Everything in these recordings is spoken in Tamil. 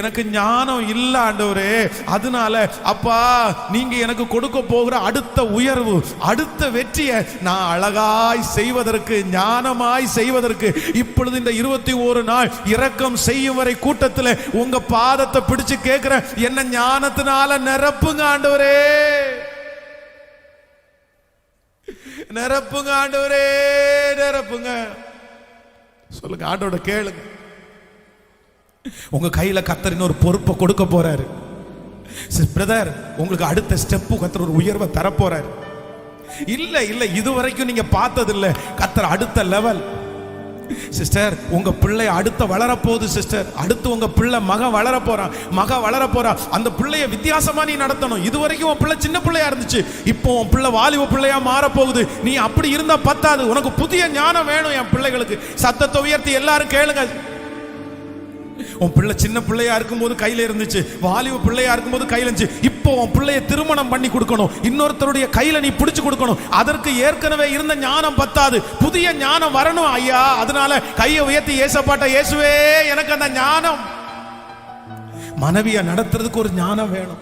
எனக்கு ஞானம் இல்ல ஆண்டவரே, அதனால அப்பா நீங்க எனக்கு கொடுக்க போகிற அடுத்த உயர்வு, அடுத்த வெற்றியை நான் அழகாய் செய்வதற்கு, ஞானமாய் செய்வதற்கு இப்பொழுது இந்த 21 நாள் இரக்கம் செய்யும் வரை கூட்டத்தில் உங்க பாதத்தை பிடிச்சு கேட்கிறேன், என்ன ஞானத்தினால நிரப்புங்க ஆண்டவரே, நிரப்புங்க ஆண்டவரே, நிரப்புங்க. சொல்லுங்க, ஆண்டோட கேளுங்க. உங்க கையில கர்த்தர் இன்னொரு பொறுப்பை கொடுக்க போறாரு. பிரதர், உங்களுக்கு அடுத்த ஸ்டெப் கர்த்தர் ஒரு உயர்வை தர போறாரு. இல்ல இல்ல இதுவரைக்கும் நீங்க பார்த்தது இல்ல, கர்த்தர் அடுத்த லெவல். சிஸ்டர், உங்க பிள்ளை அடுத்த வளரப்போகுது சிஸ்டர். அடுத்து உங்க பிள்ளை மக வளர போறா. அந்த பிள்ளைய வித்தியாசமா நீ நடத்தணும். இதுவரைக்கும் உன் பிள்ளை சின்ன பிள்ளையா இருந்துச்சு, இப்போ உன் பிள்ளை வாலிப பிள்ளையா மாற போகுது. நீ அப்படி இருந்தா பத்தாது, உனக்கு புதிய ஞானம் வேணும். என் பிள்ளைகளுக்கு சத்தத்தை உயர்த்தி எல்லாரும் கேளுங்க. உன் பிள்ளை சின்ன பிள்ளையா இருக்கும்போது கையில இருந்துச்சு, வாலிப பிள்ளையா இருக்கும்போது கையில இருந்துச்சு. இப்போ உன் பிள்ளைய திருமணம் பண்ணி கொடுக்கணும், இன்னொருத்தருடைய கையில நீ பிடிச்சு கொடுக்கணும். அதற்கு ஏற்கனவே இருந்த ஞானம் பத்தாது, புதிய ஞானம் வரணும் ஐயா. அதனால கையை உயர்த்தி ஏசப்பாட்ட, இயேசுவே எனக்கு அந்த ஞானம். மனைவியை நடத்துறதுக்கு ஒரு ஞானம் வேணும்,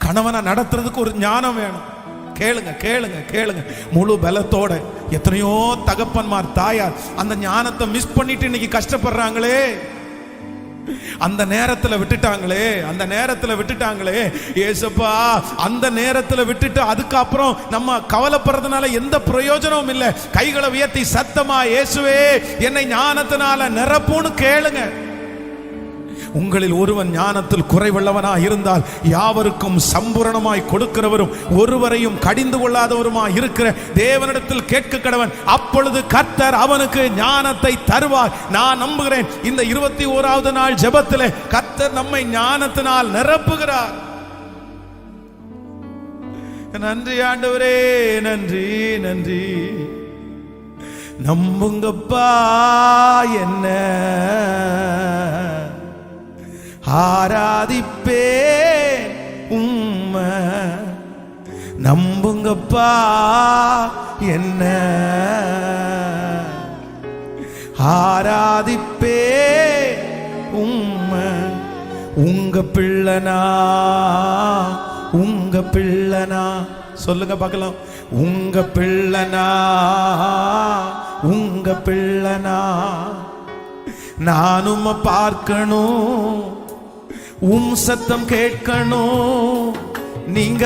கணவனை நடத்துறதுக்கு ஒரு ஞானம் வேணும். கேளுங்க கேளுங்க கேளுங்க முழு பலத்தோட. எத்தனையோ தகப்பன்மார் தாயார் அந்த ஞானத்தை மிஸ் பண்ணிட்டு இன்னைக்கு கஷ்டப்படுறாங்களே. அந்த நேரத்துல விட்டுட்டாங்களே ஏசப்பா. அந்த நேரத்துல விட்டுட்டு அதுக்கப்புறம் நம்ம கவலைப்படுறதுனால எந்த பிரயோஜனமும் இல்லை. கைகளை உயர்த்தி சத்தமா, இயேசுவே என்னை ஞானத்தினால நிரப்புன்னு கேளுங்க. உங்களில் ஒருவன் ஞானத்தில் குறைவுள்ளவனா இருந்தால் யாவருக்கும் சம்பூரணமாய் கொடுக்கிறவரும் ஒருவரையும் கடிந்து கொள்ளாதவருமாய் இருக்கிற தேவனிடத்தில் கேட்க கடவன், அப்பொழுது கர்த்தர் அவனுக்கு ஞானத்தை தருவார். நான் நம்புகிறேன் இந்த 21வது நாள் ஜெபத்திலே கர்த்தர் நம்மை ஞானத்தினால் நிரப்புகிறார். நன்றி ஆண்டவரே, நன்றி நன்றி. நம்புங்கப்பா என்ன ஆராதிப்பேன் உம்மை, நம்புங்கப்பா என்ன ஆராதிப்பேன் உம்மை. உங்க பிள்ளனா சொல்லுங்க பார்க்கலாம். உங்க பிள்ளனா நானும் பார்க்கணும், சத்தம் கேட்கணும். நீங்க